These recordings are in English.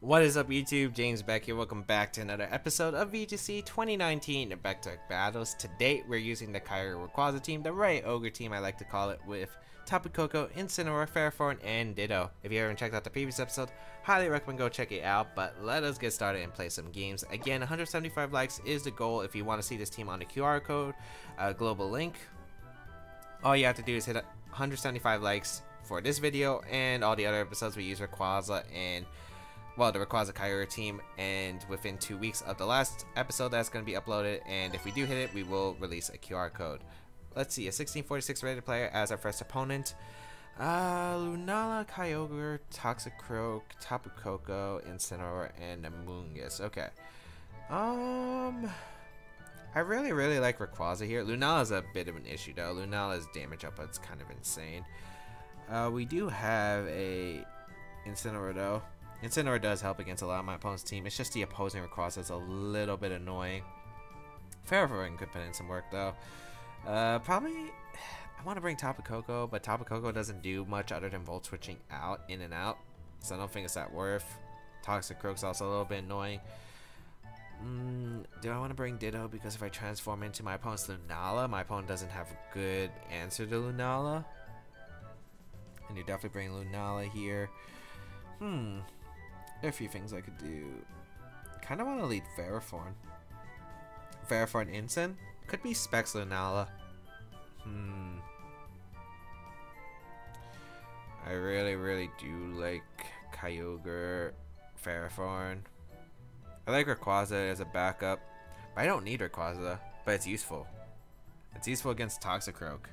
What is up, YouTube? James Baek here. Welcome back to another episode of VGC 2019 Baek Battles. Today we're using the Kyogre Rayquaza team, the RayOgre team I like to call it, with Tapu Koko, Incineroar, Ferrothorn, and Ditto. If you haven't checked out the previous episode, highly recommend go check it out. But let us get started and play some games. Again, 175 likes is the goal if you want to see this team on the QR code, global link. All you have to do is hit 175 likes for this video, and all the other episodes we use Rayquaza and the Rayquaza Kyogre team, and within 2 weeks of the last episode that's going to be uploaded, and if we do hit it, we will release a QR code. Let's see, a 1646 rated player as our first opponent. Lunala, Kyogre, Toxicroak, Tapu Koko, Incineroar, and Amoonguss. Okay. I really like Rayquaza here. Lunala is a bit of an issue though. Lunala's damage output's kind of insane. We do have a Incineroar though. Incineroar does help against a lot of my opponent's team. It's just the opposing Rayquaza is a little bit annoying. Ferrothorn could put in some work though. Probably I want to bring Tapu Koko, but Tapu Koko doesn't do much other than volt switching in and out, so I don't think it's that worth. Toxicroak's also a little bit annoying. Do I want to bring Ditto? Because if I transform into my opponent's Lunala, my opponent doesn't have a good answer to Lunala. And you definitely bring Lunala here. There are a few things I could do. Kind of want to lead Ferrothorn. Ferrothorn Incin? Could be Specs Lunala. I really do like Kyogre, Ferrothorn. I like Rayquaza as a backup, but I don't need Rayquaza, but it's useful. It's useful against Toxicroak.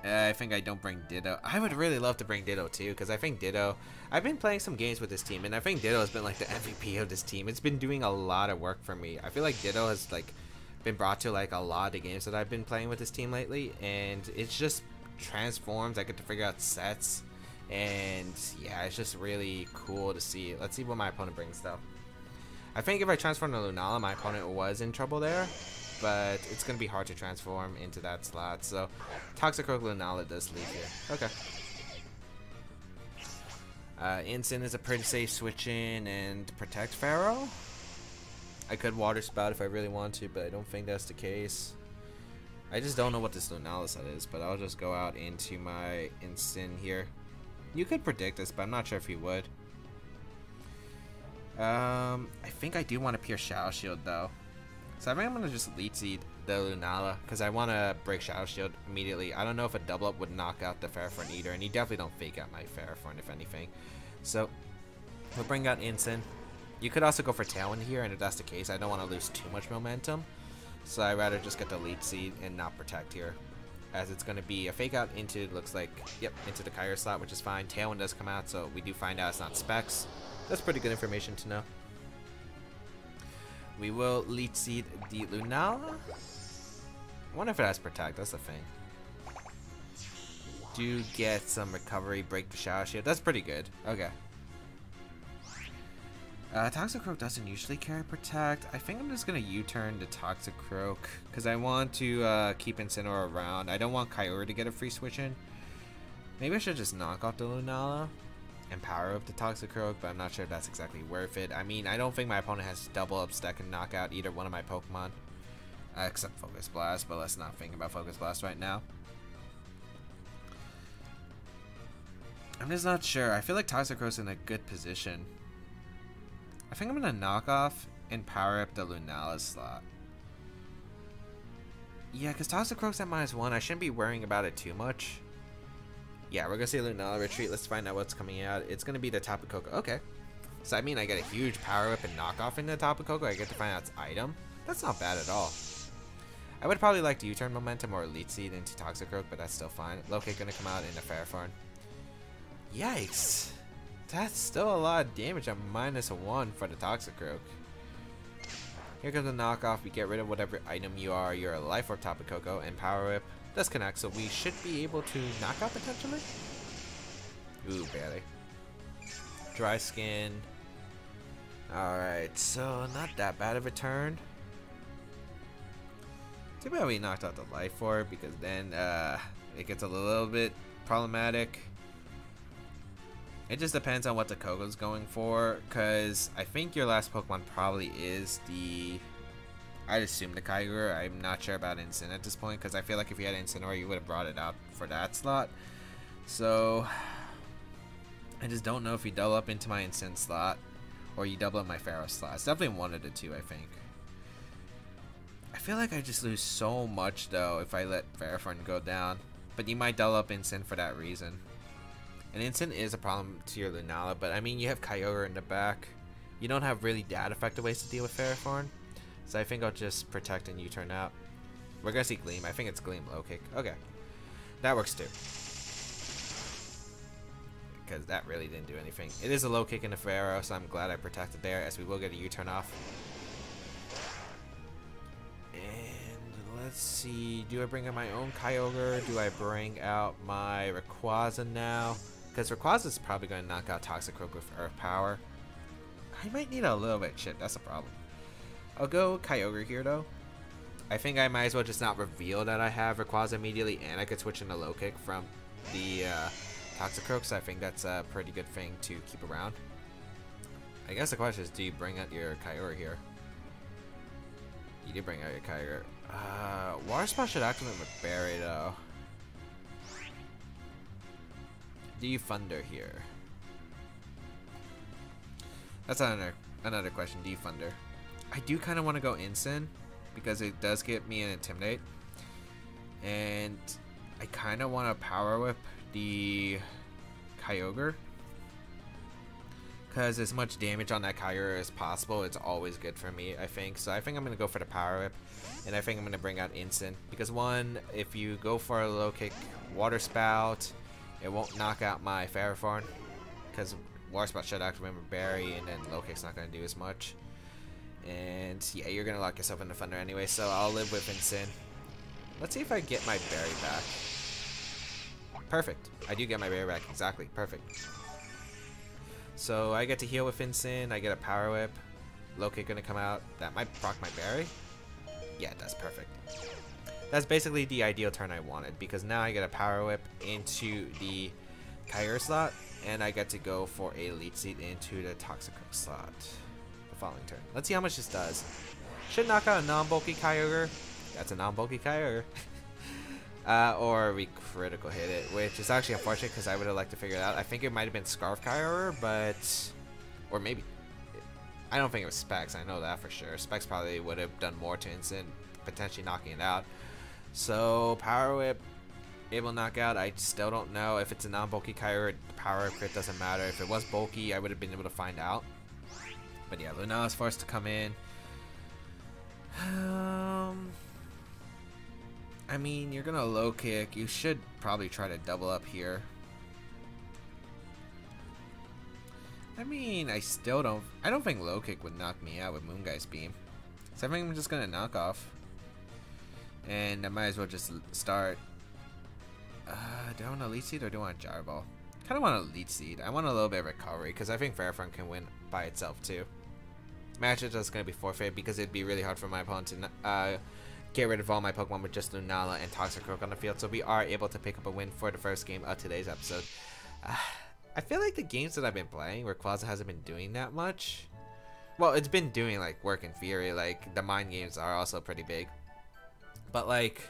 I think I don't bring Ditto. I would really love to bring Ditto too, because I think Ditto, I've been playing some games with this team, and I think Ditto has been like the MVP of this team. It's been doing a lot of work for me. I feel like Ditto has like been brought to like a lot of the games that I've been playing with this team lately, and it's just transforms. I get to figure out sets, and yeah, it's just really cool to see. Let's see what my opponent brings though. I think if I transform to Lunala, my opponent was in trouble there, but it's going to be hard to transform into that slot. So Toxicroak Lunala does lead here. Okay. Incin is a pretty safe switch in and protect Pharaoh. I could Water Spout if I really want to, but I don't think that's the case. I just don't know what this Lunala set is, but I'll just go out into my Incin here. You could predict this, but I'm not sure if you would. I think I do want to Pierce Shadow Shield though. So I think I'm going to just Leech Seed the Lunala, because I want to break Shadow Shield immediately. I don't know if a double up would knock out the Ferrothorn either, and you definitely don't fake out my Ferrothorn if anything. So we'll bring out Incin. You could also go for Tailwind here, and if that's the case, I don't want to lose too much momentum. So I'd rather just get the Leech Seed and not protect here, as it's going to be a fake out into, looks like, yep, into the Kyogre slot, which is fine. Tailwind does come out, so we do find out it's not Specs. That's pretty good information to know. We will Leech Seed the Lunala. I wonder if it has Protect, that's the thing. Do get some recovery, break the Shadow Shield. That's pretty good. Okay. Toxicroak doesn't usually carry Protect. I think I'm just going to U-turn the Toxicroak, because I want to keep Incineroar around. I don't want Kyogre to get a free switch in. Maybe I should just knock off the Lunala and power up the Toxicroak, but I'm not sure if that's exactly worth it. I mean, I don't think my opponent has double up stack and knock out either one of my Pokemon, except Focus Blast, but let's not think about Focus Blast right now. I'm just not sure. I feel like Toxicroak's in a good position. I think I'm gonna knock off and power up the Lunala slot. Yeah, because Toxicroak's at -1. I shouldn't be worrying about it too much. Yeah, we're gonna see Lunala retreat. Let's find out what's coming out. It's gonna be the Tapu Koko. Okay. So I mean I get a huge power up and knock off into the Tapu Koko. I get to find out its item. That's not bad at all. I would probably like to U-turn momentum or Leech Seed into Toxicroak, but that's still fine. Locate gonna come out into Ferrothorn. Yikes. That's still a lot of damage at -1 for the Toxicroak. Here comes the knockoff. We get rid of whatever item you are. You're a Life Orb Tapu Koko and Power Whip does connect, so we should be able to knock out potentially. Ooh, barely. Dry Skin. Alright, so not that bad of a turn. Too bad we knocked out the Life Orb, because then it gets a little bit problematic. It just depends on what the Koko's going for, because I think your last Pokemon probably is the... I'd assume the Kyogre. I'm not sure about Instant at this point, because I feel like if you had Incineroar, you would have brought it out for that slot. So, I just don't know if you double up into my Instant slot, or you double up my Pharaoh slot. It's definitely one of the two, I think. I feel like I just lose so much, though, if I let Ferrothorn go down. But you might double up Instant for that reason. And Instant is a problem to your Lunala, but I mean, you have Kyogre in the back. You don't have really that effective ways to deal with Ferrothorn. So I think I'll just protect and U-turn out. We're gonna see Gleam. I think it's Gleam low kick. Okay. That works too. Because that really didn't do anything. It is a low kick in the Pharaoh, so I'm glad I protected there, as we will get a U-turn off. And let's see. Do I bring out my own Kyogre? Do I bring out my Rayquaza now? Because Rayquaza is probably going to knock out Toxicroak with Earth Power. I might need a little bit of chip. That's a problem. I'll go Kyogre here, though. I think I might as well just not reveal that I have Rayquaza immediately, and I could switch into low kick from the Toxicroak, so I think that's a pretty good thing to keep around. I guess the question is, do you bring out your Kyogre here? You did bring out your Kyogre. Water Spot should activate with Berry, though. Do you Thunder here? That's another question. Do you Thunder? I do kind of want to go Instant because it does get me an Intimidate, and I kind of want to Power Whip the Kyogre because as much damage on that Kyogre as possible, it's always good for me, I think. So I think I'm going to go for the Power Whip, and I think I'm going to bring out Instant because, one, if you go for a low kick Water Spout, it won't knock out my Ferrothorn because Water Spout should activate with Berry, and then low kick's not going to do as much. And yeah, you're going to lock yourself into Thunder anyway, so I'll live with Instant. Let's see if I get my Berry back. Perfect. I do get my Berry back. Exactly. Perfect. So I get to heal with Instant. I get a Power Whip. Low kick going to come out. That might proc my Berry. Yeah, it does. Perfect. That's basically the ideal turn I wanted, because now I get a Power Whip into the Kyogre slot, and I get to go for a Leech Seed into the Toxicroak slot the following turn. Let's see how much this does. Should knock out a non-bulky Kyogre. That's a non-bulky Kyogre. Or we critical hit it, which is actually unfortunate because I would have liked to figure it out. I think it might have been Scarf Kyogre, but... Or maybe... I don't think it was Specs, I know that for sure. Specs probably would have done more to Instant, potentially knocking it out. So, Power Whip, able knockout. I still don't know if it's a non-bulky Kyogre. The Power Whip crit doesn't matter. If it was bulky, I would have been able to find out. But yeah, Lunala is forced to come in. I mean, you're gonna low kick. You should probably try to double up here. I mean, I don't think low kick would knock me out with Moongeist Beam. So I think I'm just gonna knock off. And I might as well just start. Do I want a Leech Seed or do I want a Gyro Ball? Kind of want a Leech Seed. I want a little bit of recovery because I think Ferrothorn can win by itself too. Match is just gonna be forfeit because it'd be really hard for my opponent to get rid of all my Pokemon with just Lunala and Toxicroak on the field. So we are able to pick up a win for the first game of today's episode. I feel like the games that I've been playing, Rayquaza hasn't been doing that much. Well, it's been doing like work in Fury. Like the mind games are also pretty big. But like,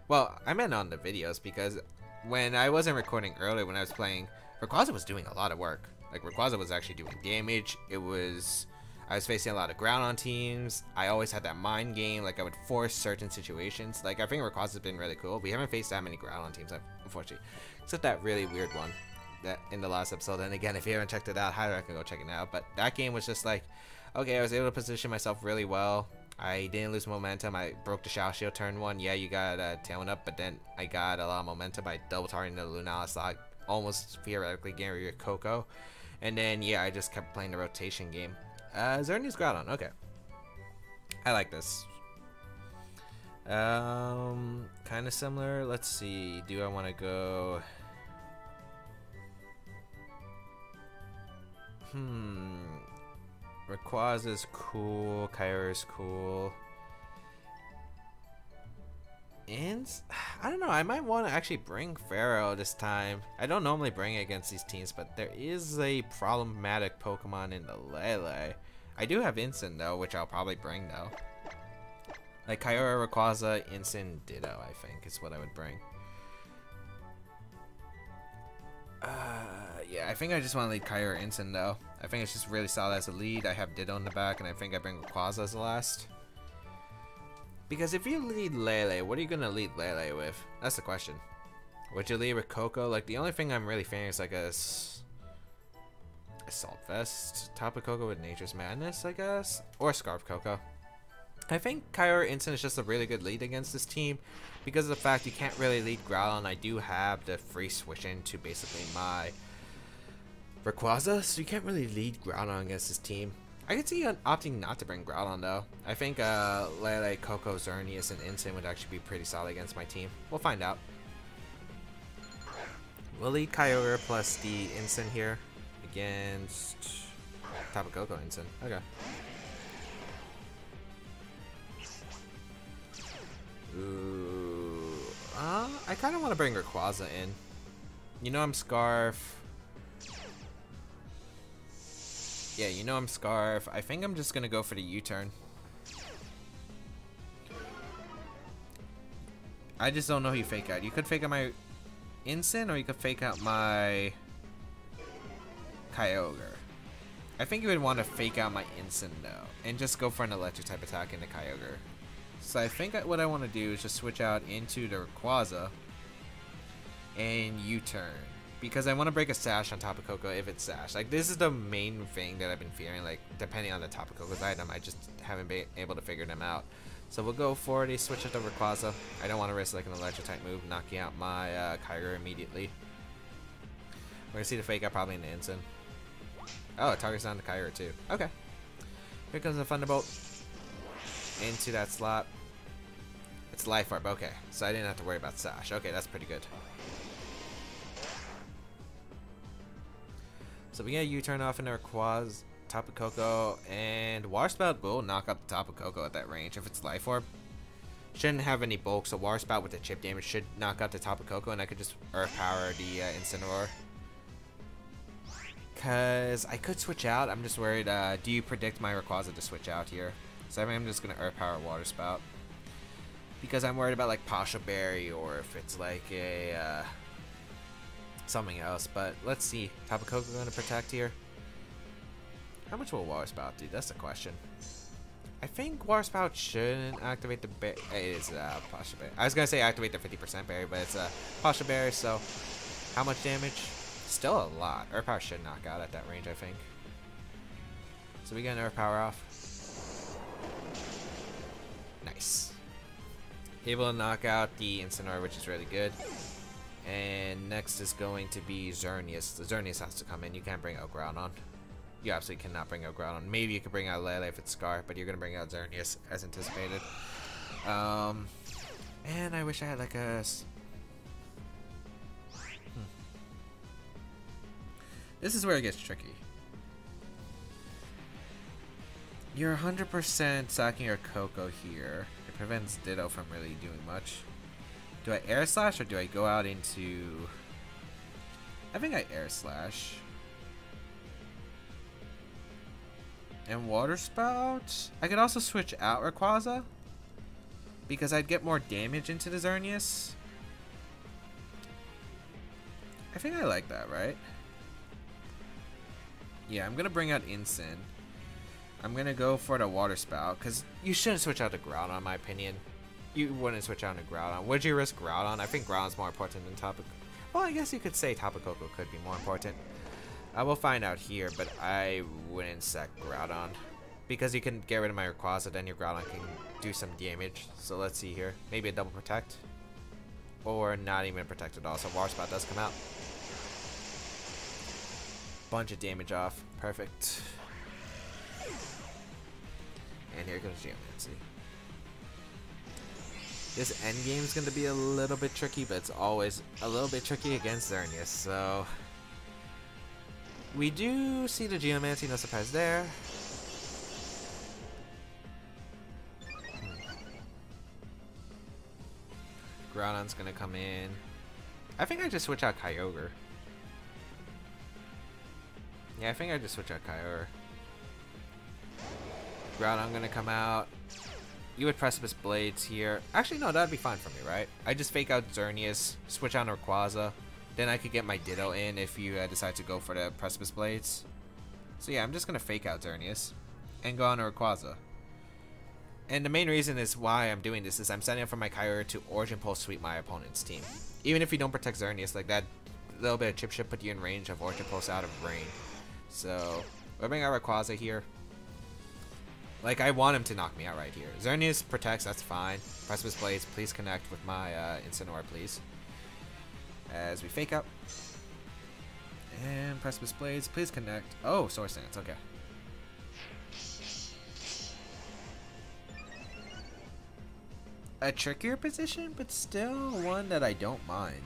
well, I meant on the videos because when I wasn't recording earlier, when I was playing, Rayquaza was doing a lot of work. Like Rayquaza was actually doing damage. I was facing a lot of Groudon teams. I always had that mind game. Like I would force certain situations. Like I think Rayquaza's been really cool. We haven't faced that many Groudon teams, unfortunately, except that really weird one that in the last episode. And again, if you haven't checked it out, highly recommend go check it out. But that game was just like, okay, I was able to position myself really well. I didn't lose momentum. I broke the Shadow Shield turn 1. Yeah, you got Tailwind up, but then I got a lot of momentum by double targeting the Lunala slot, almost theoretically getting rid of Koko. And then, yeah, I just kept playing the rotation game. Xerneas Groudon. Okay. I like this. Kind of similar. Let's see. Do I want to go... Rayquaza's cool. Kyogre's cool. Ins? I don't know. I might want to actually bring Pharaoh this time. I don't normally bring it against these teams, but there is a problematic Pokemon in the Lele. I do have Instant though, which I'll probably bring though. Like Kyogre, Rayquaza, Instant, Ditto, I think is what I would bring. Yeah, I think I just want to lead Kyogre Instant though. I think it's just really solid as a lead. I have Ditto in the back, and I think I bring Rayquaza as the last. Because if you lead Lele, what are you going to lead Lele with? That's the question. Would you lead with Koko? Like, the only thing I'm really fearing is like a Assault Vest. Tapu Koko with Nature's Madness, I guess? Or Scarf Koko. I think Kyogre Instant is just a really good lead against this team. Because of the fact you can't really lead Groudon. I do have the free switch into basically my Rayquaza. So you can't really lead Groudon against this team. I could see opting not to bring Groudon though. I think Lele, Koko, Xerneas, and Instant would actually be pretty solid against my team. We'll find out. We'll lead Kyogre plus the Instant here against Tapu Koko Instant. Okay. Ooh. I kind of want to bring Rayquaza in. You know I'm Scarf. Yeah, you know I'm Scarf. I think I'm just gonna go for the U-turn. I just don't know who you fake out. You could fake out my Instant, or you could fake out my Kyogre. I think you would want to fake out my Instant though, and just go for an electric type attack into Kyogre. So I think what I want to do is just switch out into the Rayquaza and U-turn. Because I want to break a Sash on Tapu Koko if it's Sash. Like, this is the main thing that I've been fearing. Like, depending on the Tapu Koko's item, I just haven't been able to figure them out. So we'll go for the switch it to Rayquaza. I don't want to risk like an electric type move, knocking out my Kyogre immediately. We're going to see the fake out probably in the Instant. Oh, it targets down the Kyogre too. Okay. Here comes the Thunderbolt. Into that slot. It's Life Orb. Okay. So I didn't have to worry about Sash. Okay, that's pretty good. So we get a U-turn off into Rayquaza, Tapu Koko, and Water Spout will knock out the Tapu Koko at that range if it's Life Orb. Shouldn't have any bulk, so Water Spout with the chip damage should knock out the Tapu Koko, and I could just Earth Power the Incineroar. Because I could switch out. I'm just worried. Do you predict my Rayquaza to switch out here? So I mean, I'm just going to Earth Power Water Spout. Because I'm worried about like Pasha Berry, or if it's like a something else. But let's see. Tapu Koko going to protect here. How much will Water Spout do? That's the question. I think Water Spout shouldn't activate the berry. It is Pasha Berry. I was going to say activate the 50% berry, but it's Pasha Berry. So how much damage? Still a lot. Earth Power should knock out at that range, I think. So we get an Earth Power off. Nice. Able to knock out the Incineroar, which is really good. And next is going to be Xerneas. The Xerneas has to come in. You can't bring out Groudon. You absolutely cannot bring out Groudon. Maybe you could bring out Lele if it's Scarf, but you're going to bring out Xerneas as anticipated. And I wish I had like a... This is where it gets tricky. You're 100% sacking your Koko here. It prevents Ditto from really doing much. Do I Air Slash or do I go out into... I think I Air Slash. And Water Spout? I could also switch out Rayquaza, because I'd get more damage into the Xerneas. I think I like that, right? Yeah, I'm going to bring out Instant. I'm going to go for the Water Spout, because you shouldn't switch out to Groudon, in my opinion. You wouldn't switch out to Groudon. Would you risk Groudon? I think Groudon's more important than Tapu... Well, I guess you could say Tapu Koko could be more important. I will find out here, but I wouldn't sack Groudon. Because you can get rid of my Rayquaza, then your Groudon can do some damage. So let's see here. Maybe a double protect. Or not even protect at all. So Water Spout does come out. Bunch of damage off. Perfect. And here comes Geomancy. This endgame is going to be a little bit tricky, but it's always a little bit tricky against Xerneas. So we do see the Geomancy, no surprise there. Groudon's gonna come in. I think I just switch out Kyogre. Yeah, I think I just switch out Kyogre. Groudon gonna come out. You would Precipice Blades here. Actually, no, that'd be fine for me, right? I just fake out Xerneas, switch out Rayquaza. Then I could get my Ditto in if you decide to go for the Precipice Blades. So yeah, I'm just gonna fake out Xerneas and go on to Rayquaza. And the main reason is why I'm doing this is I'm setting up for my Kyogre to Origin Pulse sweep my opponent's team. Even if you don't protect Xerneas, like that little bit of chip should put you in range of Origin Pulse out of rain. So we'll bring out Rayquaza here. Like, I want him to knock me out right here. Xerneas protects, that's fine. Precipice Blades, please connect with my Incineroar, please. As we fake up. And Precipice Blades, please connect. Oh, Swords Dance, okay. A trickier position, but still one that I don't mind.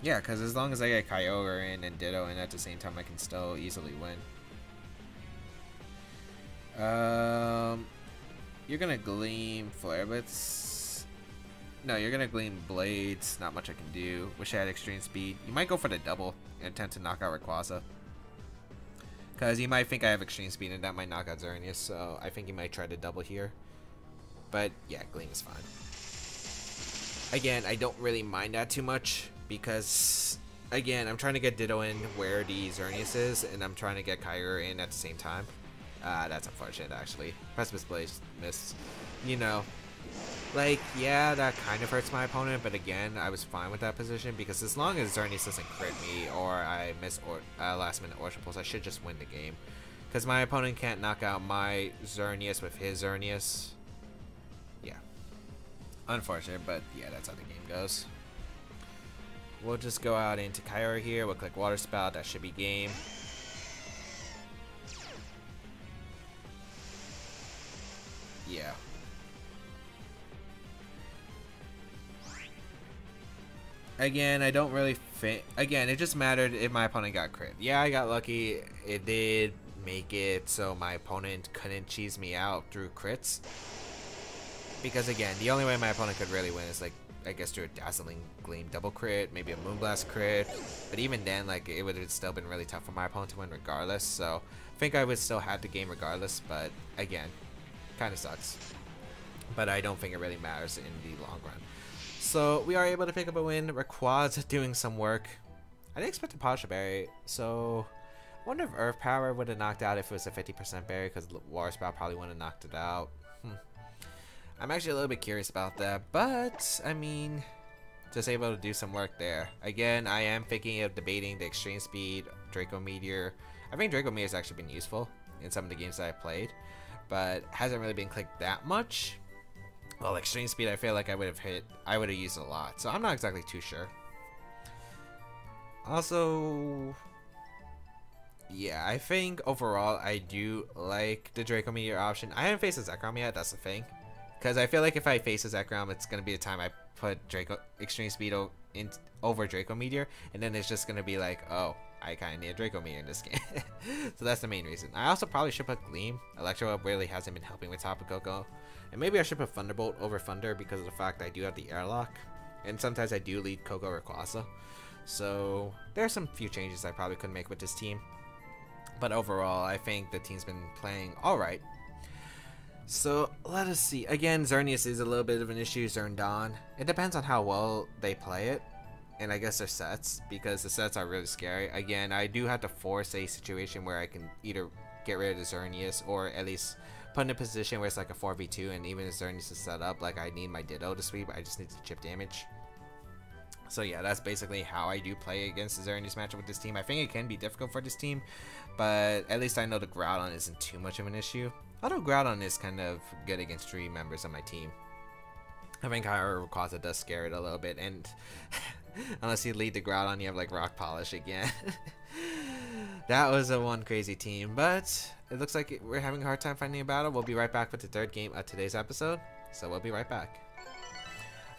Yeah, because as long as I get Kyogre in and Ditto in at the same time, I can still easily win. You're gonna Gleam Flare Blitz. No, you're gonna Gleam Blades. Not much I can do. Wish I had Extreme Speed. You might go for the double and attempt to knock out Rayquaza. Because you might think I have Extreme Speed and that might knock out Xerneas, so I think you might try to double here. But yeah, Gleam is fine. Again, I don't really mind that too much because, again, I'm trying to get Ditto in where the Xerneas is, and I'm trying to get Kyogre in at the same time. That's unfortunate, actually. Precipice Blades missed. You know, like, yeah, that kind of hurts my opponent, but again, I was fine with that position because as long as Xerneas doesn't crit me or I miss last minute Origin Pulse, I should just win the game. Because my opponent can't knock out my Xerneas with his Xerneas. Yeah. Unfortunate, but yeah, that's how the game goes. We'll just go out into Kyogre here. We'll click Water Spout. That should be game. Yeah. Again, I don't really think. Again, it just mattered if my opponent got crit. Yeah, I got lucky. It did make it so my opponent couldn't cheese me out through crits. Because again, the only way my opponent could really win is like, I guess, through a Dazzling Gleam double crit, maybe a Moonblast crit. But even then, like, it would have still been really tough for my opponent to win regardless. So I think I would still have the game regardless. But again, kind of sucks. But I don't think it really matters in the long run. So we are able to pick up a win. Rayquaza doing some work. I didn't expect a Posture Berry. So I wonder if Earth Power would have knocked out if it was a 50% berry, because Water Spout probably wouldn't have knocked it out. I'm actually a little bit curious about that, but I mean, just able to do some work there. Again, I am thinking of debating the Extreme Speed, Draco Meteor. I think Draco Meteor has actually been useful in some of the games that I've played, but hasn't really been clicked that much. Well, Extreme Speed, I feel like I would have used a lot, so I'm not exactly too sure. Also, yeah, I think overall I do like the Draco Meteor option. I haven't faced a Zekrom yet, that's the thing. Because I feel like if I face a Zekrom, it's going to be the time I put Extreme Speed over Draco Meteor, and then it's just going to be like, oh, I kind of need a Draco Meteor in this game. So that's the main reason. I also probably should put Gleam. Electro really hasn't been helping with Tapu Koko. And maybe I should put Thunderbolt over Thunder because of the fact that I do have the Airlock. And sometimes I do lead Koko or Rayquaza. So there are some few changes I probably could make with this team. But overall, I think the team's been playing alright. So let us see. Again, Xerneas is a little bit of an issue. Groudon. It depends on how well they play it. And I guess their sets, because the sets are really scary. Again, I do have to force a situation where I can either get rid of the Xerneas or at least put in a position where it's like a 4v2, and even if Xerneas is set up, like I need my Ditto to sweep, I just need to chip damage. So yeah, that's basically how I do play against the Xerneas matchup with this team. I think it can be difficult for this team, but at least I know the Groudon isn't too much of an issue. Although Groudon is kind of good against 3 members of my team. I think however Rayquaza does scare it a little bit, and unless you lead the Groudon, you have like Rock Polish again. That was a one crazy team, but it looks like we're having a hard time finding a battle. We'll be right back with the 3rd game of today's episode, so we'll be right back.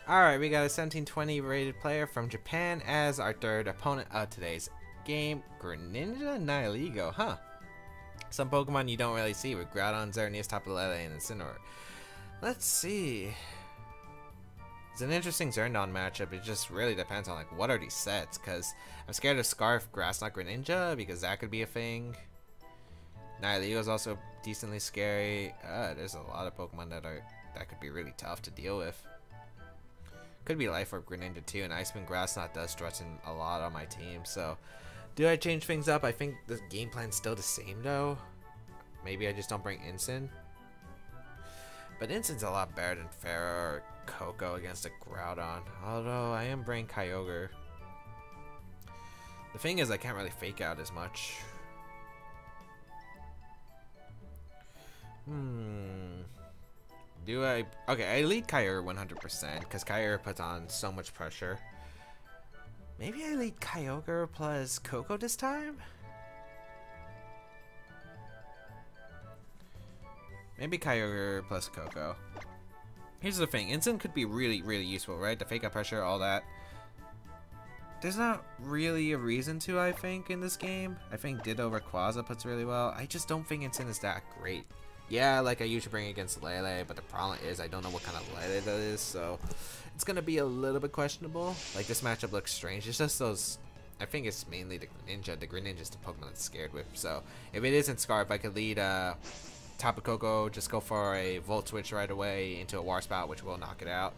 Alright, we got a 1720 rated player from Japan as our 3rd opponent of today's game, Greninja Nihilego, huh? Some Pokemon you don't really see with Groudon, Xerneas, Tapu Koko, and Incineroar. Let's see. It's an interesting Zernon matchup. It just really depends on like what are these sets, because I'm scared of Scarf, Grass Knot, Greninja, because that could be a thing. Nihilego is also decently scary. There's a lot of Pokemon that could be really tough to deal with. Could be Life Orb Greninja too, and Iceman Grass Knot does threaten a lot on my team. So, do I change things up? I think the game plan's still the same though. Maybe I just don't bring Incin. But Incin's a lot better than Pharaoh or Koko against a Groudon. Although I am bringing Kyogre. The thing is, I can't really fake out as much. Do I? Okay, I lead Kyogre 100% because Kyogre puts on so much pressure. Maybe I lead Kyogre plus Koko this time? Maybe Kyogre plus Koko. Here's the thing, Incin could be really, really useful, right? The fake out pressure, all that. There's not really a reason to, I think, in this game. I think Ditto Rayquaza puts really well. I just don't think Incin is that great. Yeah, like I usually bring against Lele, but the problem is I don't know what kind of Lele that is, so it's gonna be a little bit questionable. Like this matchup looks strange. It's just those. I think it's mainly the Greninja. The Greninja is the Pokemon that's scared with. So if it isn't Scarf, I could lead Tapu Koko, just go for a Volt Switch right away into a War Spout, which will knock it out.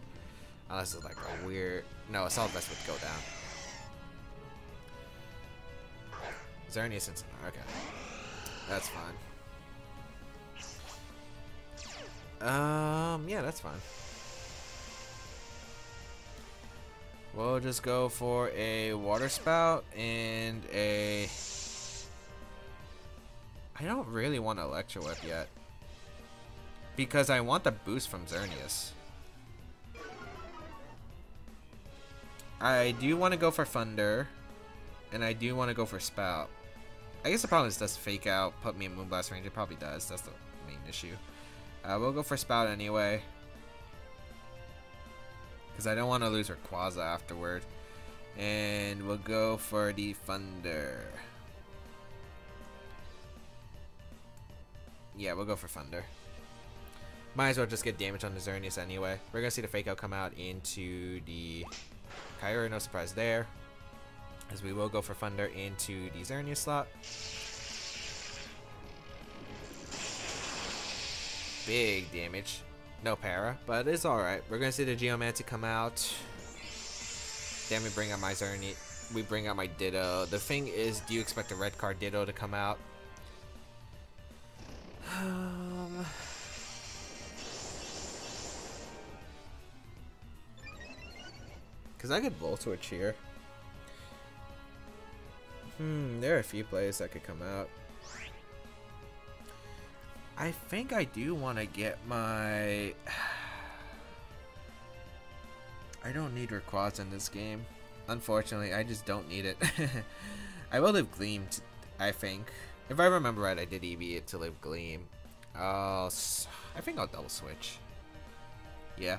Unless it's like a weird. No, Assault Vest would go down. Xerneas and okay, that's fine. Yeah, that's fine. We'll just go for a Water Spout and a. I don't really want Electro Whip yet because I want the boost from Xerneas. I do want to go for Thunder, and I do want to go for Spout. I guess the problem is, does Fake Out put me in Moonblast range? It probably does. That's the main issue. We'll go for Spout anyway, because I don't want to lose Rayquaza afterward. And we'll go for the Thunder. Yeah, we'll go for Thunder. Might as well just get damage on the Xerneas anyway. We're going to see the Fake Out come out into the Kyogre, no surprise there. As we will go for Thunder into the Xerneas slot. Big damage. No para, but it's alright. We're going to see the Geomancy come out. Then we bring out my Xerneas. We bring out my Ditto. The thing is, do you expect a red card Ditto to come out? Because I could Volt Switch here. There are a few plays that could come out. I think I do want to get my... I don't need Rayquaza in this game. Unfortunately, I just don't need it. I will live Gleam, I think. If I remember right, I did EV it to live Gleam. I think I'll double switch. Yeah.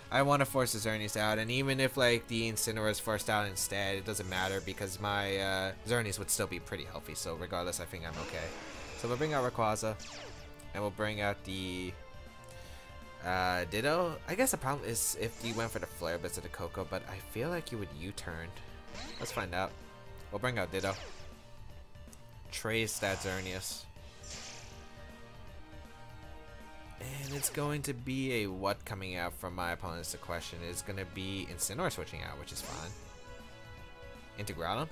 I want to force the Xerneas out, and even if like the Incineroar is forced out instead, it doesn't matter because my Xerneas would still be pretty healthy. So regardless, I think I'm okay. So we'll bring out Rayquaza, and we'll bring out the Ditto. I guess the problem is if you went for the Flare Blitz of the Koko, but I feel like you would U-turn. Let's find out. We'll bring out Ditto. Trace that Xerneas. And it's going to be a what coming out from my opponent is the question. It's going to be Incineroar switching out, which is fine. Into Groudon?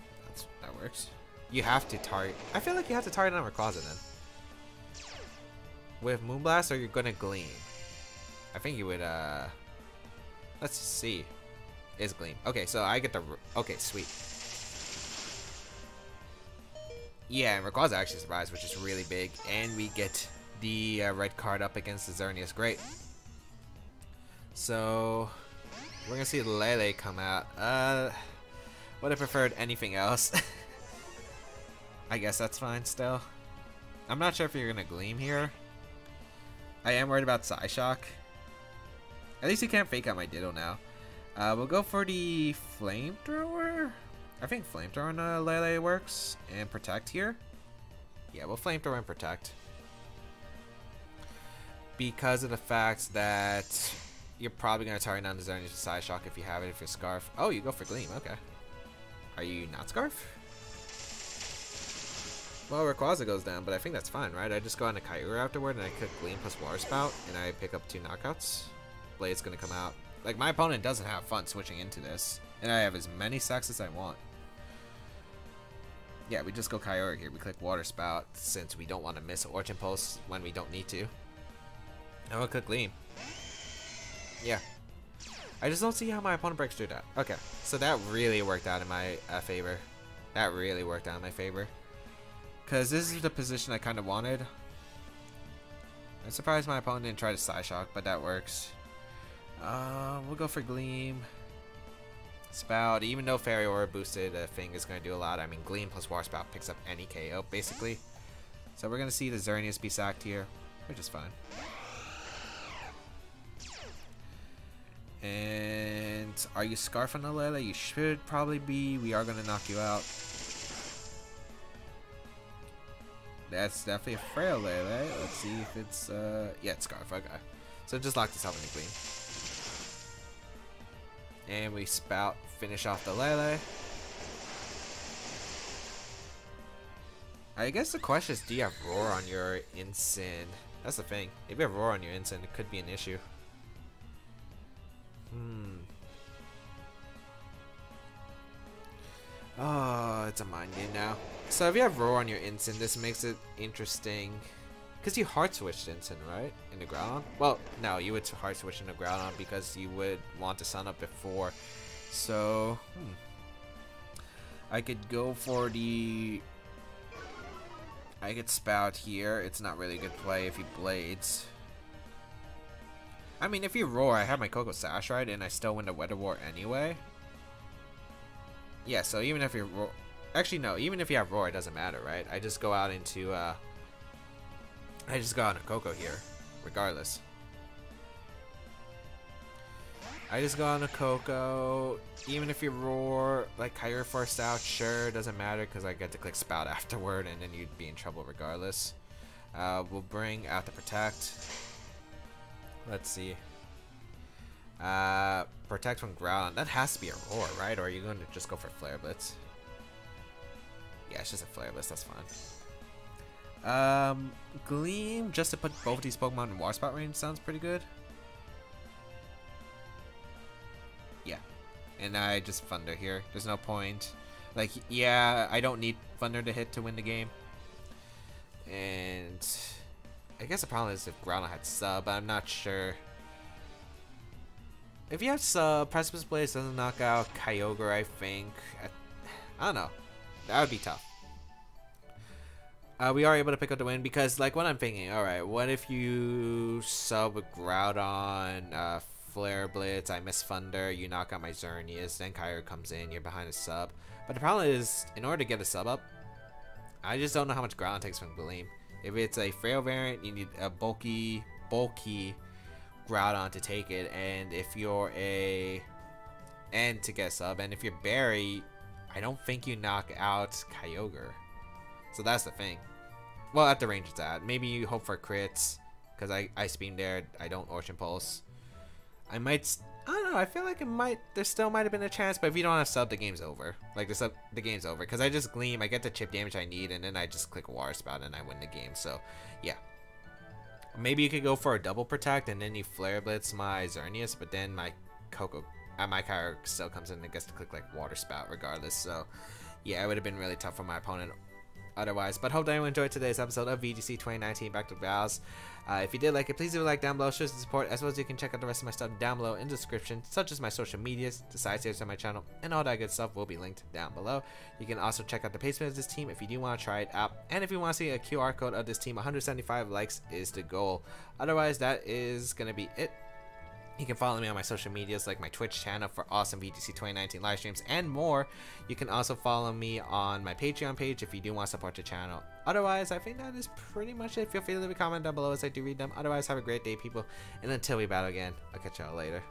That works. You have to target. I feel like you have to target on Rayquaza then. With Moonblast, or you're going to Gleam? I think you would, let's see. Is Gleam. Okay, so I get the... Okay, sweet. Yeah, and Rayquaza actually survives, which is really big. And we get the red card up against the Xerneas. Great. So we're gonna see Lele come out. Would have preferred anything else. I guess that's fine still. I'm not sure if you're gonna Gleam here. I am worried about Psyshock. At least you can't fake out my Ditto now. We'll go for the Flamethrower. I think Flamethrower on Lele works. And Protect here. Yeah, we'll Flamethrower and Protect. because of the fact that you're probably going to target down the Xerneas with Side Shock if you have it, if you're Scarf. Oh, you go for Gleam, okay. Are you not Scarf? Well, Rayquaza goes down, but I think that's fine, right? I just go on a Kyogre afterward, and I click Gleam plus Water Spout, and I pick up 2 knockouts. Blade's gonna come out. Like, my opponent doesn't have fun switching into this, and I have as many stacks as I want. Yeah, we just go Kyogre here. We click Water Spout, since we don't want to miss Orchid Pulse when we don't need to. And we'll click Gleam. Yeah. I just don't see how my opponent breaks through that. Okay, so that really worked out in my favor. That really worked out in my favor. Because this is the position I kind of wanted. I'm surprised my opponent didn't try to Side Shock, but that works. We'll go for Gleam. Spout, even though Fairy Aura boosted thing is going to do a lot. I mean, Gleam plus Water Spout picks up any KO, basically. So we're going to see the Xerneas be sacked here, which is fine. And are you Scarf on the Lele? You should probably be. We are going to knock you out. That's definitely a frail Lele. Let's see if it's yeah, it's Scarf. Okay. So just lock this up in the Gleam. And we Spout, finish off the Lele. I guess the question is, do you have Roar on your Incin? That's the thing. If you have Roar on your Incin, it could be an issue. Oh, it's a mind game now. So if you have Roar on your Incin, this makes it interesting. Because you hard switched Incin, right? In the Groudon? Well, no, you would hard switch in the Groudon because you would want to Sun Up before. So, I could go for the... I could Spout here. It's not really a good play if he Blades. I mean, if you Roar, I have my Koko Sash, right? And I still win the Weather War anyway. Yeah, so even if you're Roar... Actually, no. Even if you have Roar, it doesn't matter, right? I just go out into... I just go out on a Koko here, regardless. I just go on a Koko. Even if you Roar, like Kyogre forced out, sure, doesn't matter because I get to click Spout afterward, and then you'd be in trouble regardless. We'll bring out the Protect. Let's see. Protect from Groudon. That has to be a Roar, right? Or are you going to just go for Flare Blitz? Yeah, it's just a Flare Blitz. That's fine. Gleam, just to put both of these Pokemon in Water Spout range sounds pretty good. Yeah. And I just Thunder here. There's no point. Like, yeah, I don't need Thunder to hit to win the game. And I guess the problem is if Groudon had Sub, I'm not sure. If you have Sub, Precipice Blaze doesn't knock out Kyogre, I think. I don't know. That would be tough. We are able to pick up the win because, like, what I'm thinking, alright, what if you sub with Groudon, Flare Blitz, I miss Thunder, you knock out my Xerneas, then Kyogre comes in, you're behind a sub. But the problem is, in order to get a sub up, I just don't know how much Groudon takes from Gleam. If it's a frail variant, you need a bulky Groudon to take it, and if you're and to get a sub, and if you're Barry, I don't think you knock out Kyogre. So that's the thing. Well, at the range it's at. Maybe you hope for crits, because I Ice Beam there, I don't Orchid Pulse. I don't know, I feel like there still might have been a chance, but if you don't have sub, the game's over. Like, the game's over, because I just Gleam, I get the chip damage I need, and then I just click Water Spout, and I win the game, so, yeah. Maybe you could go for a double Protect, and then you Flare Blitz my Xerneas, but then my my Kyogre still comes in and gets to click, like, Water Spout regardless, so, yeah, it would have been really tough for my opponent otherwise. But hope that everyone enjoyed today's episode of VGC 2019 Back to Battles. If you did like it, please leave a like down below, show some support, as well as you can check out the rest of my stuff down below in the description, such as my social medias, the side series on my channel, and all that good stuff will be linked down below. You can also check out the placement of this team if you do want to try it out, and if you want to see a QR code of this team, 175 likes is the goal. Otherwise, that is going to be it. You can follow me on my social medias like my Twitch channel for awesome VGC 2019 live streams and more. You can also follow me on my Patreon page if you do want to support the channel. Otherwise, I think that is pretty much it. Feel free to leave a comment down below as I do read them. Otherwise, have a great day, people. And until we battle again, I'll catch y'all later.